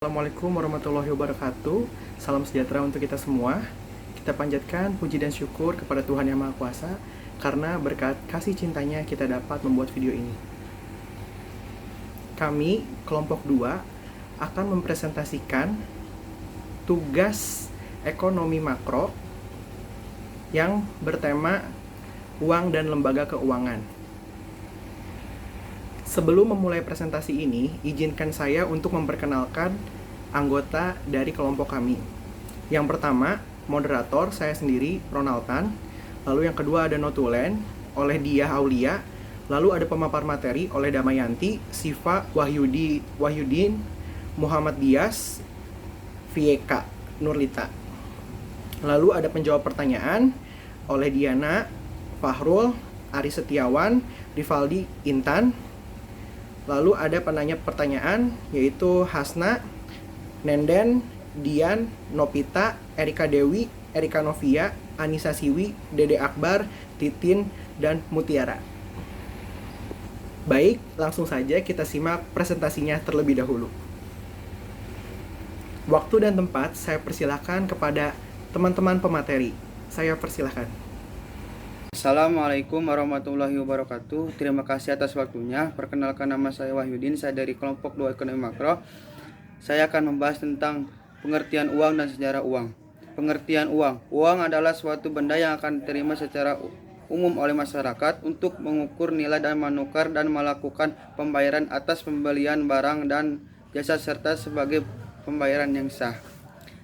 Assalamualaikum warahmatullahi wabarakatuh. Salam sejahtera untuk kita semua. Kita panjatkan puji dan syukur kepada Tuhan Yang Maha Kuasa karena berkat kasih cintanya kita dapat membuat video ini. Kami, kelompok 2, akan mempresentasikan tugas ekonomi makro yang bertema uang dan lembaga keuangan. Sebelum memulai presentasi ini, izinkan saya untuk memperkenalkan anggota dari kelompok kami. Yang pertama, moderator saya sendiri, Ronaltan. Lalu yang kedua ada Notulen oleh Diah Aulia. Lalu ada pemapar materi oleh Damayanti, Siva, Wahyudin, Muhammad Dias, Vieka, Nurlita. Lalu ada penjawab pertanyaan oleh Diana, Fahrul, Ari Setiawan, Rivaldi, Intan. Lalu ada penanya pertanyaan yaitu Hasna, Nenden, Dian, Nopita, Erika Dewi, Erika Novia, Anissa Siwi, Dede Akbar, Titin, dan Mutiara. Baik, langsung saja kita simak presentasinya terlebih dahulu. Waktu dan tempat saya persilahkan kepada teman-teman pemateri. Saya persilahkan. Assalamualaikum warahmatullahi wabarakatuh. Terima kasih atas waktunya. Perkenalkan, nama saya Wahyudin. Saya dari kelompok 2 ekonomi makro. Saya akan membahas tentang pengertian uang dan sejarah uang. Pengertian uang. Uang adalah suatu benda yang akan diterima secara umum oleh masyarakat untuk mengukur nilai dan menukar dan melakukan pembayaran atas pembelian barang dan jasa serta sebagai pembayaran yang sah.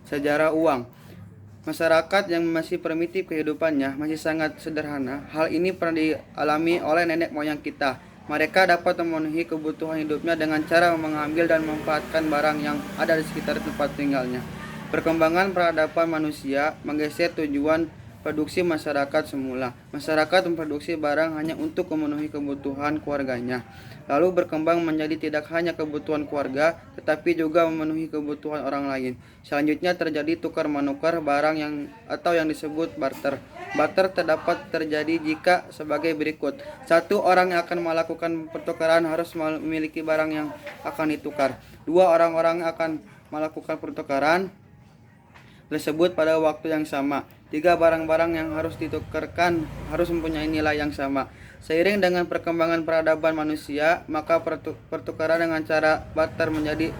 Sejarah uang. Masyarakat yang masih primitif kehidupannya masih sangat sederhana. Hal ini pernah dialami oleh nenek moyang kita. Mereka dapat memenuhi kebutuhan hidupnya dengan cara mengambil dan memanfaatkan barang yang ada di sekitar tempat tinggalnya. Perkembangan peradaban manusia menggeser tujuan produksi masyarakat semula. Masyarakat memproduksi barang hanya untuk memenuhi kebutuhan keluarganya. Lalu berkembang menjadi tidak hanya kebutuhan keluarga, tetapi juga memenuhi kebutuhan orang lain. Selanjutnya terjadi tukar menukar barang yang disebut barter. Barter terdapat terjadi jika sebagai berikut. Satu, orang yang akan melakukan pertukaran harus memiliki barang yang akan ditukar. Dua, orang-orang akan melakukan pertukaran tersebut pada waktu yang sama. Tiga, barang-barang yang harus ditukarkan harus mempunyai nilai yang sama. Seiring dengan perkembangan peradaban manusia, maka pertukaran dengan cara barter menjadi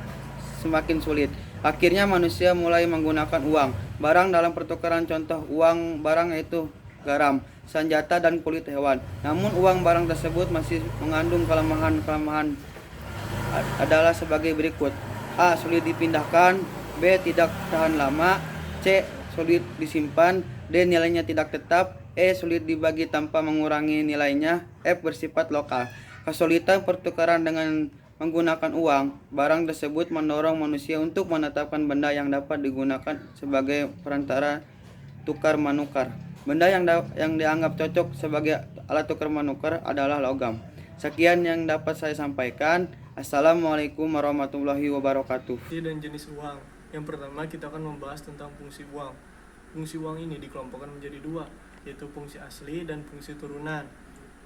semakin sulit. Akhirnya manusia mulai menggunakan uang. Barang dalam pertukaran contoh uang barang yaitu garam, senjata, dan kulit hewan. Namun uang barang tersebut masih mengandung kelemahan adalah sebagai berikut. A. Sulit dipindahkan. B. Tidak tahan lama. C. Sulit disimpan. D. Nilainya tidak tetap. E. Sulit dibagi tanpa mengurangi nilainya. F. Bersifat lokal. Kesulitan pertukaran dengan menggunakan uang barang tersebut mendorong manusia untuk menetapkan benda yang dapat digunakan sebagai perantara tukar menukar. Benda yang dianggap cocok sebagai alat tukar menukar adalah logam. Sekian yang dapat saya sampaikan. Assalamualaikum warahmatullahi wabarakatuh. Fungsi dan jenis uang. Yang pertama kita akan membahas tentang fungsi uang. Fungsi uang ini dikelompokkan menjadi dua, yaitu fungsi asli dan fungsi turunan.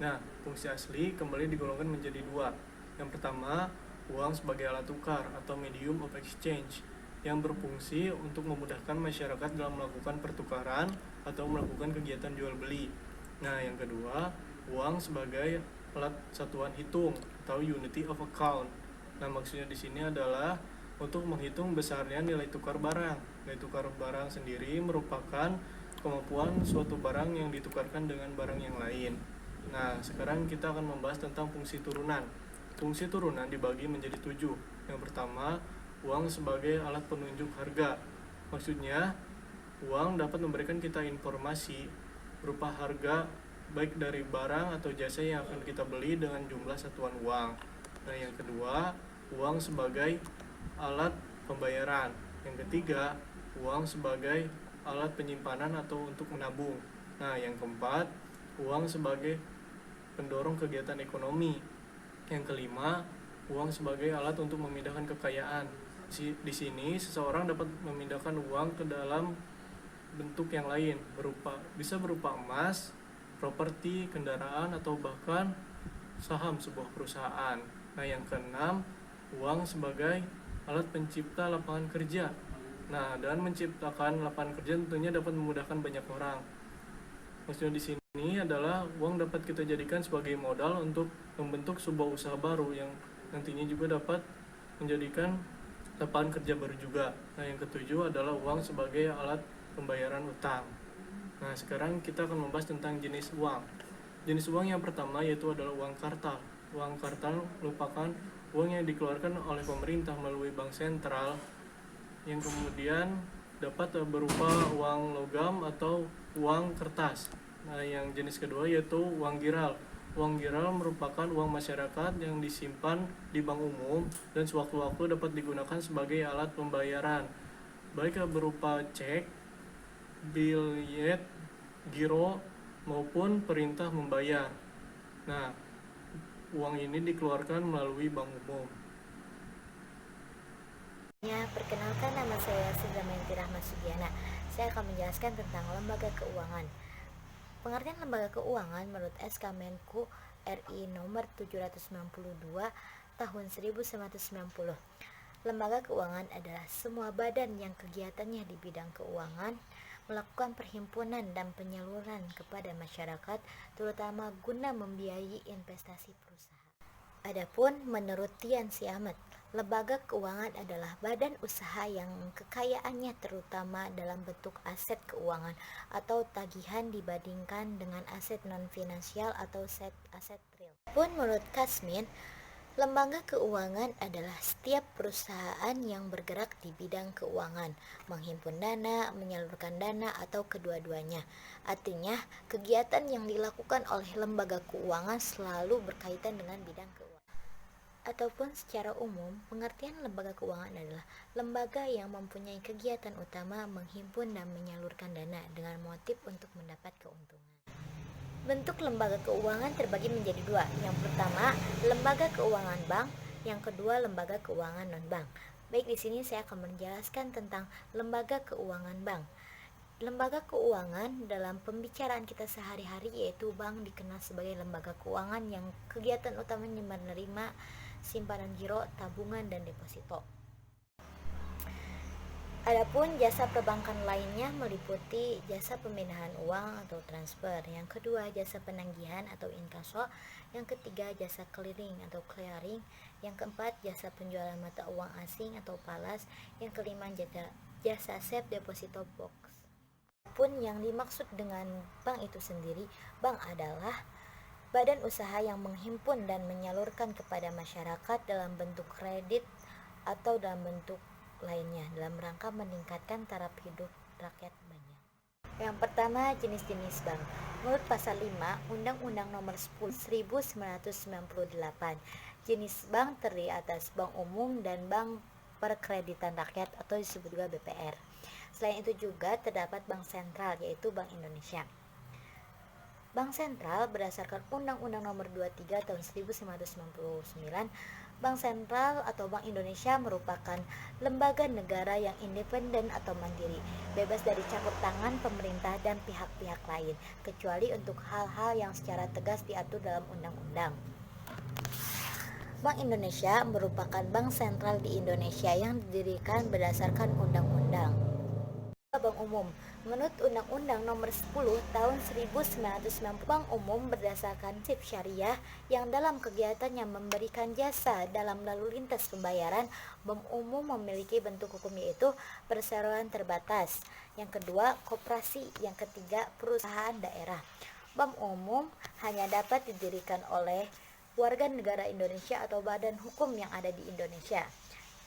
Nah, fungsi asli kembali digolongkan menjadi dua. Yang pertama, uang sebagai alat tukar atau medium of exchange yang berfungsi untuk memudahkan masyarakat dalam melakukan pertukaran atau melakukan kegiatan jual beli. Nah, yang kedua, uang sebagai alat satuan hitung atau unity of account. Nah, maksudnya di sini adalah untuk menghitung besarnya nilai tukar barang. Nilai tukar barang sendiri merupakan kemampuan suatu barang yang ditukarkan dengan barang yang lain. Nah, sekarang kita akan membahas tentang fungsi turunan. Fungsi turunan dibagi menjadi 7. Yang pertama, uang sebagai alat penunjuk harga. Maksudnya, uang dapat memberikan kita informasi berupa harga baik dari barang atau jasa yang akan kita beli dengan jumlah satuan uang. Nah, yang kedua, uang sebagai alat pembayaran. Yang ketiga, uang sebagai alat penyimpanan atau untuk menabung. Nah, yang keempat, uang sebagai pendorong kegiatan ekonomi. Yang kelima, uang sebagai alat untuk memindahkan kekayaan. Di sini seseorang dapat memindahkan uang ke dalam bentuk yang lain, bisa berupa emas, properti, kendaraan, atau bahkan saham sebuah perusahaan. Nah, yang keenam, uang sebagai alat pencipta lapangan kerja. Nah, dengan menciptakan lapangan kerja tentunya dapat memudahkan banyak orang. Maksudnya di sini adalah uang dapat kita jadikan sebagai modal untuk membentuk sebuah usaha baru yang nantinya juga dapat menjadikan lapangan kerja baru juga. Nah, yang ketujuh adalah uang sebagai alat pembayaran utang. Nah, sekarang kita akan membahas tentang jenis uang. Jenis uang yang pertama yaitu adalah uang kartal. Uang kartal merupakan uang yang dikeluarkan oleh pemerintah melalui bank sentral yang kemudian dapat berupa uang logam atau uang kertas. Nah, yang jenis kedua yaitu uang giral. Uang giral merupakan uang masyarakat yang disimpan di bank umum dan sewaktu-waktu dapat digunakan sebagai alat pembayaran, baik berupa cek, biljet, giro, maupun perintah membayar. Nah, uang ini dikeluarkan melalui bank umum. Perkenalkan, nama saya Sundramayanti Rahma Sugiana. Saya akan menjelaskan tentang lembaga keuangan. Pengertian lembaga keuangan menurut SK Menku RI nomor 792 tahun 1990. Lembaga keuangan adalah semua badan yang kegiatannya di bidang keuangan melakukan perhimpunan dan penyaluran kepada masyarakat, terutama guna membiayai investasi perusahaan. Adapun menurut Tian Siamet, lembaga keuangan adalah badan usaha yang kekayaannya terutama dalam bentuk aset keuangan atau tagihan dibandingkan dengan aset non-finansial atau aset real. Pun menurut Kasmin, lembaga keuangan adalah setiap perusahaan yang bergerak di bidang keuangan, menghimpun dana, menyalurkan dana, atau kedua-duanya. Artinya, kegiatan yang dilakukan oleh lembaga keuangan selalu berkaitan dengan bidang keuangan. Ataupun secara umum, pengertian lembaga keuangan adalah lembaga yang mempunyai kegiatan utama menghimpun dan menyalurkan dana dengan motif untuk mendapat keuntungan. Bentuk lembaga keuangan terbagi menjadi dua. Yang pertama, lembaga keuangan bank, yang kedua lembaga keuangan non-bank. Baik, di sini saya akan menjelaskan tentang lembaga keuangan bank. Lembaga keuangan dalam pembicaraan kita sehari-hari yaitu bank dikenal sebagai lembaga keuangan yang kegiatan utamanya menerima simpanan giro, tabungan, dan deposito. Adapun jasa perbankan lainnya meliputi jasa pemindahan uang atau transfer, yang kedua jasa penanggihan atau inkaso, yang ketiga jasa clearing atau clearing, yang keempat jasa penjualan mata uang asing atau palas, yang kelima jasa safe deposito box. Pun yang dimaksud dengan bank itu sendiri, bank adalah badan usaha yang menghimpun dan menyalurkan kepada masyarakat dalam bentuk kredit atau dalam bentuk lainnya dalam rangka meningkatkan taraf hidup rakyat banyak. Yang pertama, jenis-jenis bank. Menurut pasal 5 Undang-Undang Nomor 10 1998, jenis bank terdiri atas bank umum dan bank perkreditan rakyat atau disebut juga BPR. Selain itu juga terdapat bank sentral yaitu Bank Indonesia. Bank sentral berdasarkan Undang-Undang Nomor 23 tahun 1999, Bank Sentral atau Bank Indonesia merupakan lembaga negara yang independen atau mandiri, bebas dari campur tangan pemerintah dan pihak-pihak lain, kecuali untuk hal-hal yang secara tegas diatur dalam undang-undang. Bank Indonesia merupakan bank sentral di Indonesia yang didirikan berdasarkan undang-undang. Bank umum. Menurut Undang-Undang Nomor 10 Tahun 1990, bank umum berdasarkan prinsip syariah yang dalam kegiatannya memberikan jasa dalam lalu lintas pembayaran. Bank umum memiliki bentuk hukum yaitu perseroan terbatas, yang kedua koperasi, yang ketiga perusahaan daerah. Bank umum hanya dapat didirikan oleh warga negara Indonesia atau badan hukum yang ada di Indonesia.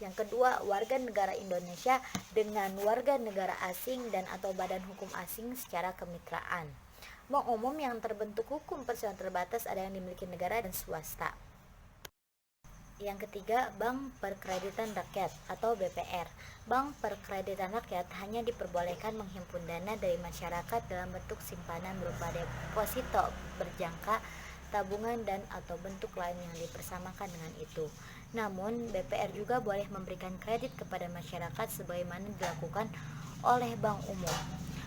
Yang kedua, warga negara Indonesia dengan warga negara asing dan atau badan hukum asing secara kemitraan. Bank umum yang terbentuk hukum perseroan terbatas ada yang dimiliki negara dan swasta. Yang ketiga, Bank Perkreditan Rakyat atau BPR. Bank Perkreditan Rakyat hanya diperbolehkan menghimpun dana dari masyarakat dalam bentuk simpanan berupa deposito berjangka, tabungan, dan atau bentuk lain yang dipersamakan dengan itu. Namun, BPR juga boleh memberikan kredit kepada masyarakat sebagaimana dilakukan oleh bank umum.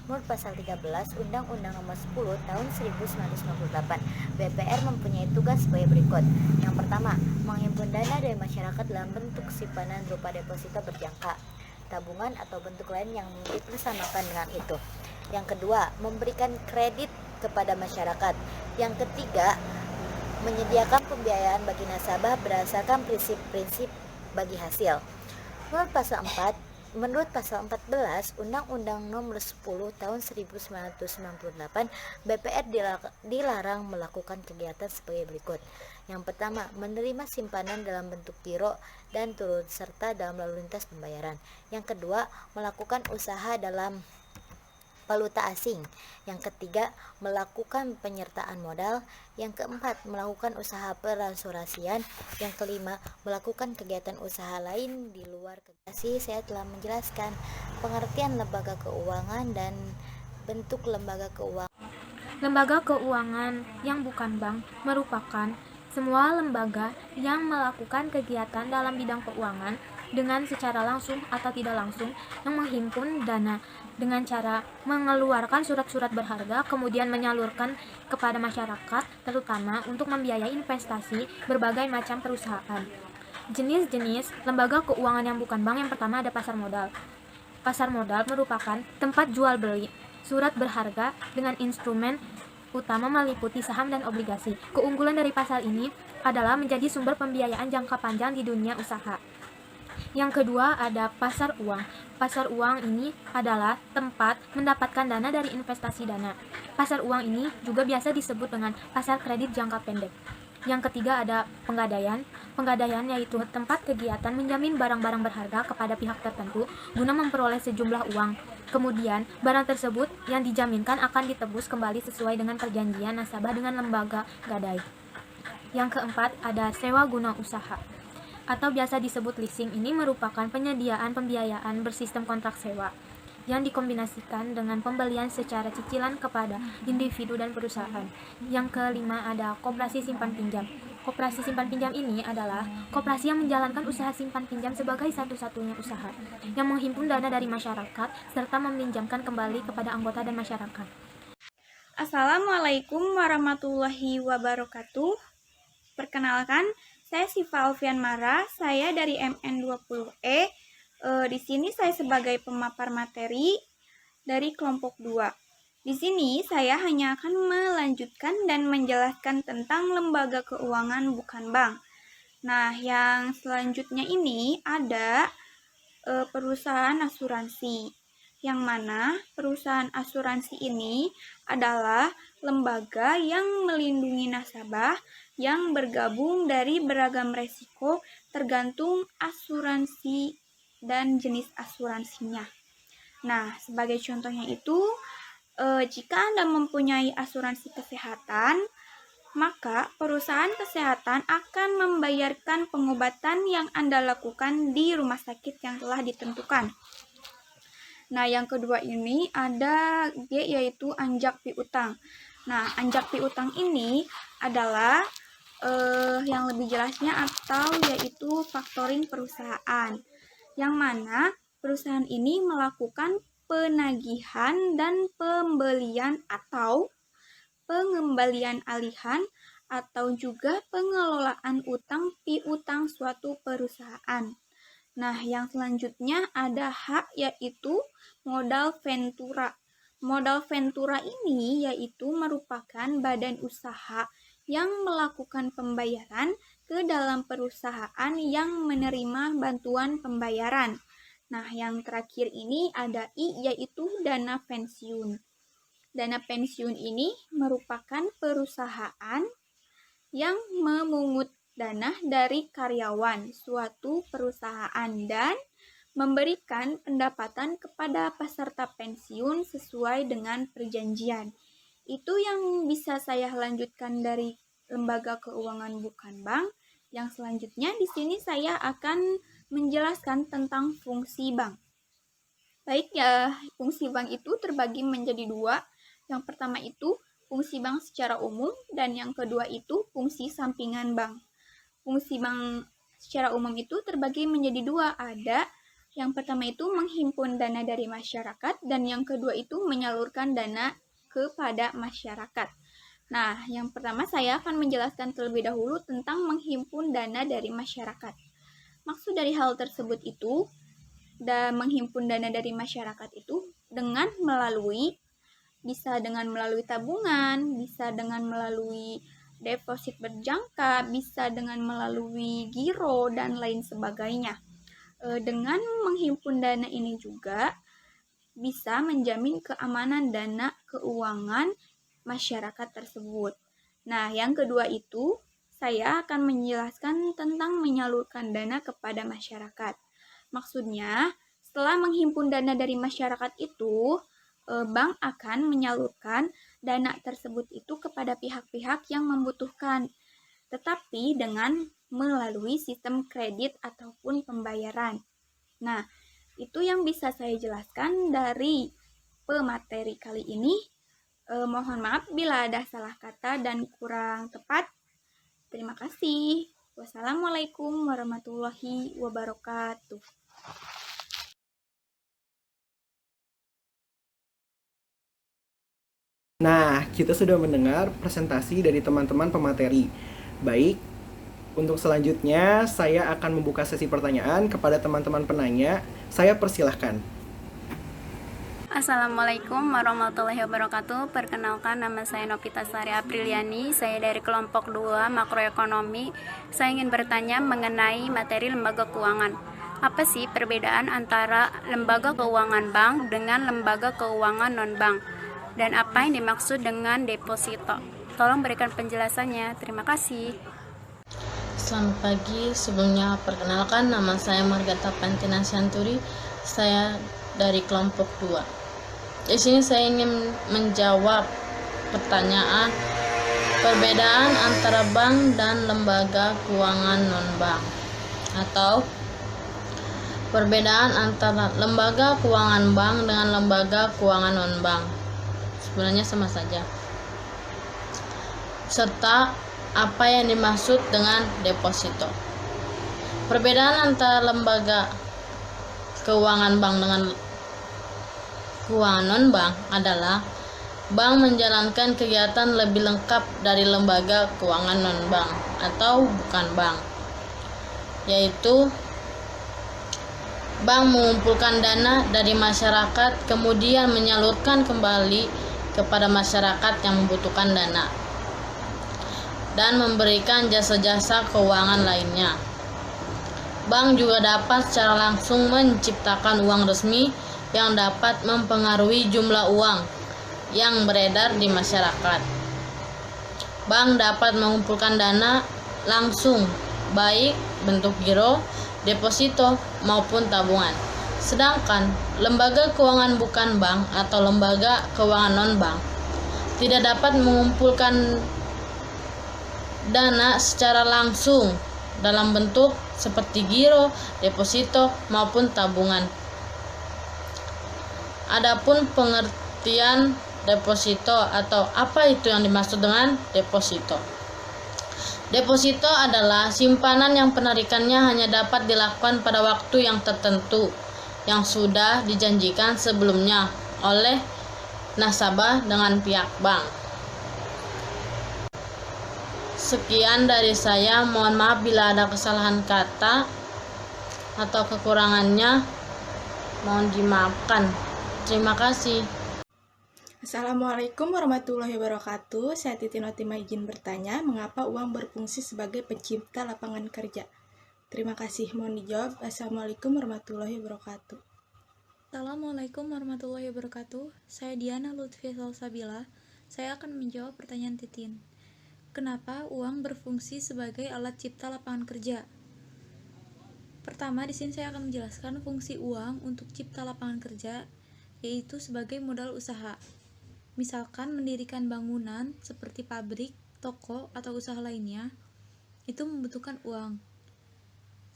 Menurut pasal 13 Undang-Undang Nomor 10 Tahun 1998, BPR mempunyai tugas sebagai berikut. Yang pertama, menghimpun dana dari masyarakat dalam bentuk simpanan berupa deposito berjangka, tabungan atau bentuk lain yang dipersamakan dengan itu. Yang kedua, memberikan kredit kepada masyarakat. Yang ketiga, menyediakan pembiayaan bagi nasabah berdasarkan prinsip-prinsip bagi hasil. Menurut pasal 14 Undang-Undang Nomor 10 Tahun 1998, BPR dilarang melakukan kegiatan sebagai berikut. Yang pertama, menerima simpanan dalam bentuk giro dan turut serta dalam lalu lintas pembayaran. Yang kedua, melakukan usaha dalam valuta asing. Yang ketiga, melakukan penyertaan modal. Yang keempat, melakukan usaha peransurasian. Yang kelima, melakukan kegiatan usaha lain di luar kegiatan. Saya telah menjelaskan pengertian lembaga keuangan dan bentuk lembaga keuangan. Lembaga keuangan yang bukan bank merupakan semua lembaga yang melakukan kegiatan dalam bidang keuangan dengan secara langsung atau tidak langsung yang menghimpun dana dengan cara mengeluarkan surat-surat berharga kemudian menyalurkan kepada masyarakat, terutama untuk membiayai investasi berbagai macam perusahaan. Jenis-jenis lembaga keuangan yang bukan bank yang pertama ada pasar modal. Pasar modal merupakan tempat jual beli surat berharga dengan instrumen utama meliputi saham dan obligasi. Keunggulan dari pasar ini adalah menjadi sumber pembiayaan jangka panjang di dunia usaha. Yang kedua ada pasar uang. Pasar uang ini adalah tempat mendapatkan dana dari investasi dana. Pasar uang ini juga biasa disebut dengan pasar kredit jangka pendek. Yang ketiga ada penggadaian. Penggadaian yaitu tempat kegiatan menjamin barang-barang berharga kepada pihak tertentu guna memperoleh sejumlah uang. Kemudian barang tersebut yang dijaminkan akan ditebus kembali sesuai dengan perjanjian nasabah dengan lembaga gadai. Yang keempat ada sewa guna usaha atau biasa disebut leasing. Ini merupakan penyediaan pembiayaan bersistem kontrak sewa yang dikombinasikan dengan pembelian secara cicilan kepada individu dan perusahaan. Yang kelima ada koperasi simpan pinjam. Koperasi simpan pinjam ini adalah koperasi yang menjalankan usaha simpan pinjam sebagai satu-satunya usaha yang menghimpun dana dari masyarakat serta meminjamkan kembali kepada anggota dan masyarakat. Assalamualaikum warahmatullahi wabarakatuh. Perkenalkan, saya Siva Alfian Mara, saya dari MN20E. Di sini saya sebagai pemapar materi dari kelompok 2. Di sini saya hanya akan melanjutkan dan menjelaskan tentang lembaga keuangan bukan bank. Nah, yang selanjutnya ini ada perusahaan asuransi. Yang mana perusahaan asuransi ini adalah lembaga yang melindungi nasabah yang bergabung dari beragam resiko tergantung asuransi dan jenis asuransinya. Nah, sebagai contohnya itu, jika Anda mempunyai asuransi kesehatan, maka perusahaan kesehatan akan membayarkan pengobatan yang Anda lakukan di rumah sakit yang telah ditentukan. Nah, yang kedua ini ada G, yaitu anjak piutang. Nah, anjak piutang ini adalah yang lebih jelasnya atau yaitu faktoring perusahaan, yang mana perusahaan ini melakukan penagihan dan pembelian atau pengembalian alihan atau juga pengelolaan utang piutang suatu perusahaan. Nah, yang selanjutnya ada H, yaitu modal ventura. Modal ventura ini yaitu merupakan badan usaha yang melakukan pembayaran ke dalam perusahaan yang menerima bantuan pembayaran. Nah, yang terakhir ini ada I, yaitu dana pensiun. Dana pensiun ini merupakan perusahaan yang memungut dana dari karyawan suatu perusahaan dan memberikan pendapatan kepada peserta pensiun sesuai dengan perjanjian. Itu yang bisa saya lanjutkan dari lembaga keuangan bukan bank. Yang selanjutnya di sini saya akan menjelaskan tentang fungsi bank. Baik ya, fungsi bank itu terbagi menjadi 2. Yang pertama itu fungsi bank secara umum dan yang kedua itu fungsi sampingan bank. Fungsi bank secara umum itu terbagi menjadi 2, ada Yang pertama itu menghimpun dana dari masyarakat, dan yang kedua itu menyalurkan dana kepada masyarakat. Nah, yang pertama saya akan menjelaskan terlebih dahulu tentang menghimpun dana dari masyarakat. Maksud dari hal tersebut itu, menghimpun dana dari masyarakat itu bisa dengan melalui tabungan, bisa dengan melalui deposit berjangka, bisa dengan melalui giro, dan lain sebagainya. Dengan menghimpun dana ini juga bisa menjamin keamanan dana keuangan masyarakat tersebut. Nah, yang kedua itu saya akan menjelaskan tentang menyalurkan dana kepada masyarakat. Maksudnya, setelah menghimpun dana dari masyarakat itu, bank akan menyalurkan dana tersebut itu kepada pihak-pihak yang membutuhkan, tetapi dengan melalui sistem kredit ataupun pembayaran. Nah, itu yang bisa saya jelaskan dari pemateri kali ini. Mohon maaf bila ada salah kata dan kurang tepat. Terima kasih. Wassalamualaikum warahmatullahi wabarakatuh. Nah, kita sudah mendengar presentasi dari teman-teman pemateri. Baik, untuk selanjutnya saya akan membuka sesi pertanyaan kepada teman-teman penanya. Saya persilahkan. Assalamualaikum warahmatullahi wabarakatuh. Perkenalkan, nama saya Novita Sari Apriliani. Saya dari kelompok 2 makroekonomi. Saya ingin bertanya mengenai materi lembaga keuangan. Apa sih perbedaan antara lembaga keuangan bank dengan lembaga keuangan non-bank? Dan apa yang dimaksud dengan deposito? Tolong berikan penjelasannya. Terima kasih. Selamat pagi. Sebelumnya perkenalkan, nama saya Margata Pantina Santuri. Saya dari kelompok 2. Di sini saya ingin menjawab pertanyaan perbedaan antara bank dan lembaga keuangan non-bank, atau perbedaan antara lembaga keuangan bank dengan lembaga keuangan non-bank. Sebenarnya sama saja. Serta apa yang dimaksud dengan deposito. Perbedaan antara lembaga keuangan bank dengan keuangan non-bank adalah bank menjalankan kegiatan lebih lengkap dari lembaga keuangan non-bank atau bukan bank, yaitu bank mengumpulkan dana dari masyarakat kemudian menyalurkan kembali kepada masyarakat yang membutuhkan dana dan memberikan jasa-jasa keuangan lainnya. Bank juga dapat secara langsung menciptakan uang resmi yang dapat mempengaruhi jumlah uang yang beredar di masyarakat. Bank dapat mengumpulkan dana langsung, baik bentuk giro, deposito, maupun tabungan. Sedangkan lembaga keuangan bukan bank atau lembaga keuangan non-bank tidak dapat mengumpulkan dana secara langsung dalam bentuk seperti giro, deposito, maupun tabungan. Adapun pengertian deposito atau apa itu yang dimaksud dengan deposito. Deposito adalah simpanan yang penarikannya hanya dapat dilakukan pada waktu yang tertentu yang sudah dijanjikan sebelumnya oleh nasabah dengan pihak bank. Sekian dari saya, mohon maaf bila ada kesalahan kata atau kekurangannya, mohon dimaafkan. Terima kasih. Assalamualaikum warahmatullahi wabarakatuh. Saya Titi Notima izin bertanya, mengapa uang berfungsi sebagai pencipta lapangan kerja? Terima kasih, mohon dijawab. Assalamualaikum warahmatullahi wabarakatuh. Assalamualaikum warahmatullahi wabarakatuh. Saya Diana Lutfi Salsabila. Saya akan menjawab pertanyaan Titin. Kenapa uang berfungsi sebagai alat cipta lapangan kerja? Pertama, di sini saya akan menjelaskan fungsi uang untuk cipta lapangan kerja, yaitu sebagai modal usaha. Misalkan mendirikan bangunan seperti pabrik, toko, atau usaha lainnya, itu membutuhkan uang.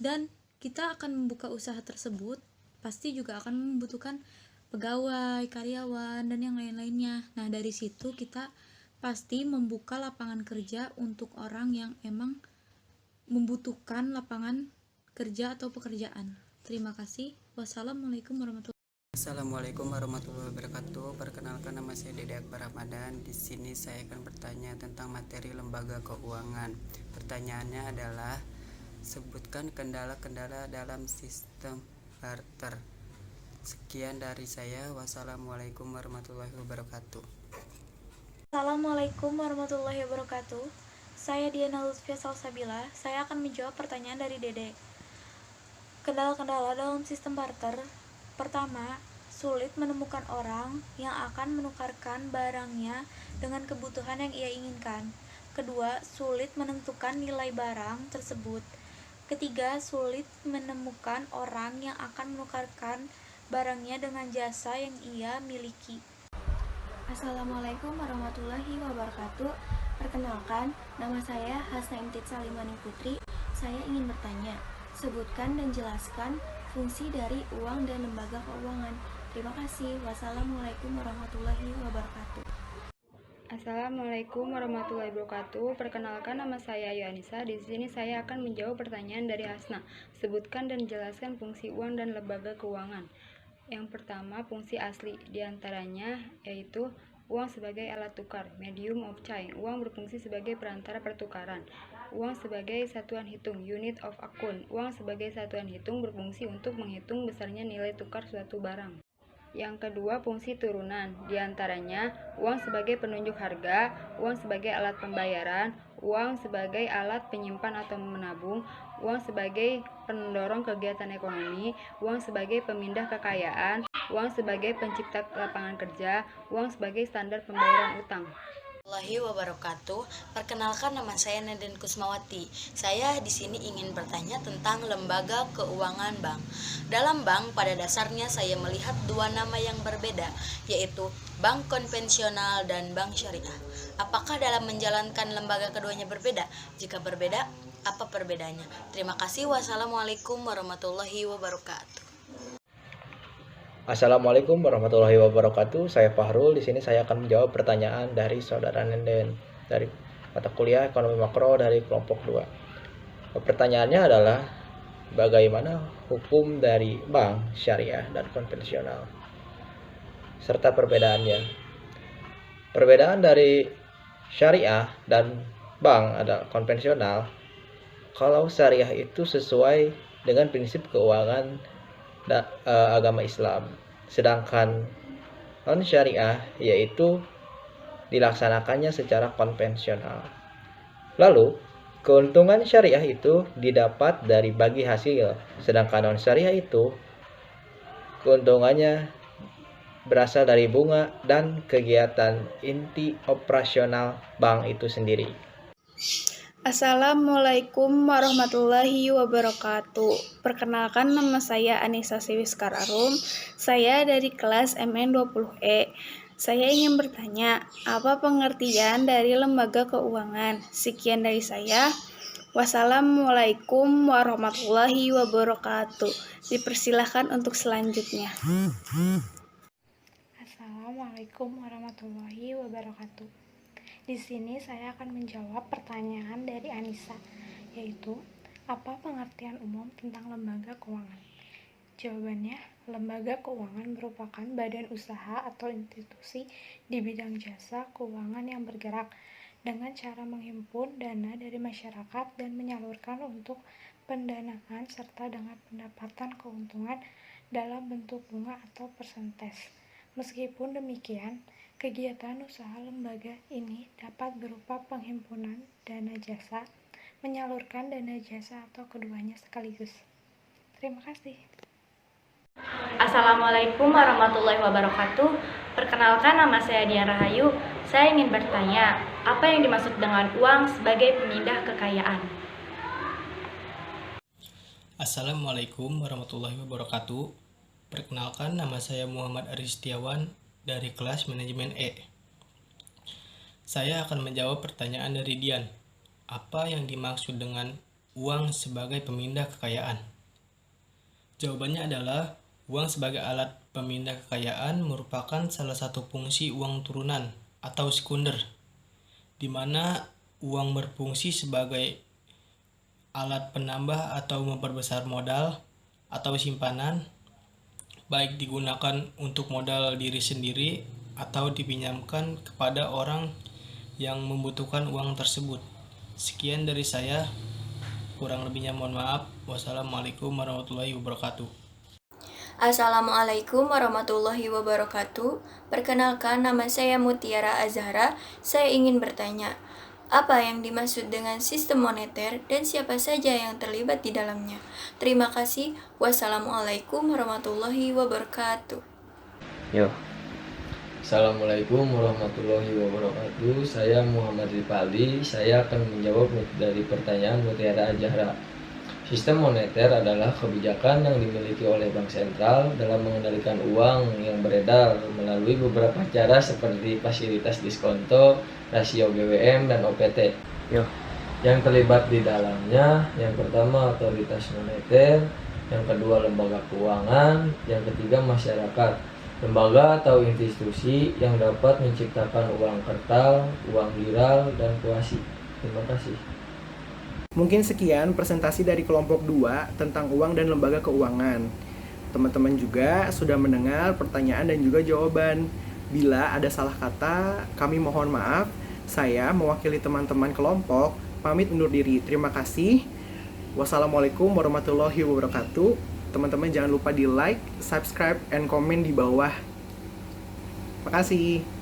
Dan kita akan membuka usaha tersebut, pasti juga akan membutuhkan pegawai, karyawan, dan yang lain-lainnya. Nah, dari situ kita pasti membuka lapangan kerja untuk orang yang emang membutuhkan lapangan kerja atau pekerjaan. Terima kasih. Wassalamualaikum warahmatullahi wabarakatuh. Assalamualaikum warahmatullahi wabarakatuh. Perkenalkan, nama saya Dede Akbar Ramadan. Di sini saya akan bertanya tentang materi lembaga keuangan. Pertanyaannya adalah sebutkan kendala-kendala dalam sistem barter. Sekian dari saya. Wassalamualaikum warahmatullahi wabarakatuh. Assalamualaikum warahmatullahi wabarakatuh. Saya Diana Lutfia Salsabila. Saya akan menjawab pertanyaan dari Dede. Kendala-kendala dalam sistem barter. Pertama, sulit menemukan orang yang akan menukarkan barangnya dengan kebutuhan yang ia inginkan. Kedua, sulit menentukan nilai barang tersebut. Ketiga, sulit menemukan orang yang akan menukarkan barangnya dengan jasa yang ia miliki. Assalamualaikum warahmatullahi wabarakatuh. Perkenalkan, nama saya Hasna Imtid Salimani Putri. Saya ingin bertanya, sebutkan dan jelaskan fungsi dari uang dan lembaga keuangan. Terima kasih. Wassalamualaikum warahmatullahi wabarakatuh. Assalamualaikum warahmatullahi wabarakatuh. Perkenalkan, nama saya Yuanisa. Di sini saya akan menjawab pertanyaan dari Hasna. Sebutkan dan jelaskan fungsi uang dan lembaga keuangan. Yang pertama, fungsi asli. Di antaranya yaitu uang sebagai alat tukar, medium of change. Uang berfungsi sebagai perantara pertukaran. Uang sebagai satuan hitung, unit of account. Uang sebagai satuan hitung berfungsi untuk menghitung besarnya nilai tukar suatu barang. Yang kedua, fungsi turunan. Di antaranya uang sebagai penunjuk harga, uang sebagai alat pembayaran, uang sebagai alat penyimpan atau menabung, uang sebagai pendorong kegiatan ekonomi, uang sebagai pemindah kekayaan, uang sebagai pencipta lapangan kerja, uang sebagai standar pembayaran utang. Warahmatullahi wabarakatuh. Perkenalkan, nama saya Nadine Kusmawati. Saya di sini ingin bertanya tentang lembaga keuangan bank. Dalam bank, pada dasarnya saya melihat dua nama yang berbeda, yaitu bank konvensional dan bank syariah. Apakah dalam menjalankan lembaga keduanya berbeda? Jika berbeda, apa perbedaannya? Terima kasih. Wassalamualaikum warahmatullahi wabarakatuh. Assalamualaikum warahmatullahi wabarakatuh. Saya Fahrul. Di sini saya akan menjawab pertanyaan dari saudara Nenden dari mata kuliah Ekonomi Makro dari kelompok 2. Pertanyaannya adalah bagaimana hukum dari bank syariah dan konvensional serta perbedaannya. Perbedaan dari syariah dan bank adalah konvensional. Kalau syariah itu sesuai dengan prinsip keuangan agama Islam, sedangkan non syariah yaitu dilaksanakannya secara konvensional. Lalu keuntungan syariah itu didapat dari bagi hasil, sedangkan non syariah itu keuntungannya berasal dari bunga dan kegiatan inti operasional bank itu sendiri. Assalamualaikum warahmatullahi wabarakatuh. Perkenalkan, nama saya Anissa Siwiskararum. Saya dari kelas MN20E. Saya ingin bertanya, apa pengertian dari lembaga keuangan? Sekian dari saya. Wassalamualaikum warahmatullahi wabarakatuh. Dipersilahkan untuk selanjutnya. Assalamualaikum warahmatullahi wabarakatuh. Di sini saya akan menjawab pertanyaan dari Anissa, yaitu apa pengertian umum tentang lembaga keuangan? Jawabannya, lembaga keuangan merupakan badan usaha atau institusi di bidang jasa keuangan yang bergerak dengan cara menghimpun dana dari masyarakat dan menyalurkan untuk pendanaan serta dengan pendapatan keuntungan dalam bentuk bunga atau persentase. Meskipun demikian, kegiatan usaha lembaga ini dapat berupa penghimpunan dana jasa, menyalurkan dana jasa, atau keduanya sekaligus. Terima kasih. Assalamualaikum warahmatullahi wabarakatuh. Perkenalkan, nama saya Dian Rahayu. Saya ingin bertanya, apa yang dimaksud dengan uang sebagai pemindah kekayaan? Assalamualaikum warahmatullahi wabarakatuh. Perkenalkan, nama saya Muhammad Aris Setiawan dari kelas manajemen E. Saya akan menjawab pertanyaan dari Dian. Apa yang dimaksud dengan uang sebagai pemindah kekayaan? Jawabannya adalah uang sebagai alat pemindah kekayaan merupakan salah satu fungsi uang turunan atau sekunder, di mana uang berfungsi sebagai alat penambah atau memperbesar modal atau simpanan baik digunakan untuk modal diri sendiri atau dipinjamkan kepada orang yang membutuhkan uang tersebut. Sekian dari saya, kurang lebihnya mohon maaf. Wassalamualaikum warahmatullahi wabarakatuh. Assalamualaikum warahmatullahi wabarakatuh. Perkenalkan, nama saya Mutiara Azhara. Saya ingin bertanya, apa yang dimaksud dengan sistem moneter dan siapa saja yang terlibat di dalamnya? Terima kasih. Wassalamualaikum warahmatullahi wabarakatuh. Yo. Assalamualaikum warahmatullahi wabarakatuh. Saya Muhammad Rifaldi. Saya akan menjawab dari pertanyaan Mutiara Azhara. Sistem moneter adalah kebijakan yang dimiliki oleh bank sentral dalam mengendalikan uang yang beredar melalui beberapa cara seperti fasilitas diskonto, rasio GWM, dan OPT. Yang terlibat di dalamnya, yang pertama otoritas moneter, yang kedua lembaga keuangan, yang ketiga masyarakat. Lembaga atau institusi yang dapat menciptakan uang kertas, uang viral, dan kuasi. Terima kasih. Mungkin sekian presentasi dari kelompok 2 tentang uang dan lembaga keuangan. Teman-teman juga sudah mendengar pertanyaan dan juga jawaban. Bila ada salah kata, kami mohon maaf. Saya mewakili teman-teman kelompok pamit undur diri. Terima kasih. Wassalamualaikum warahmatullahi wabarakatuh. Teman-teman jangan lupa di like, subscribe, and komen di bawah. Terima kasih.